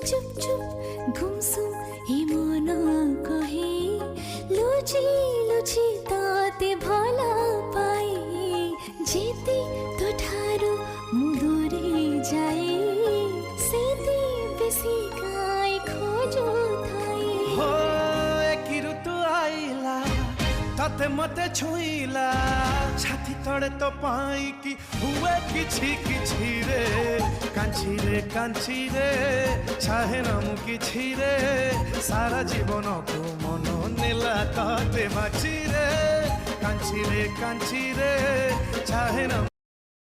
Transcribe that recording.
চুপ চুপ গুমসুম এ মন কহে লুচি লুচি তাতে ভলা পাই যেতে তো ঠারু মুদুরে যাই সেতে বেশি কাই খোঁজো থাই हो एकी ऋतु आइला ताते मते छुईला छाती तड़े तो पाई कि हुए किछि किछि रे कांची रे चाहे नाम किछि रे सारा जीवन को मन नेला कहते बाची रे कांची रे चाहे नाम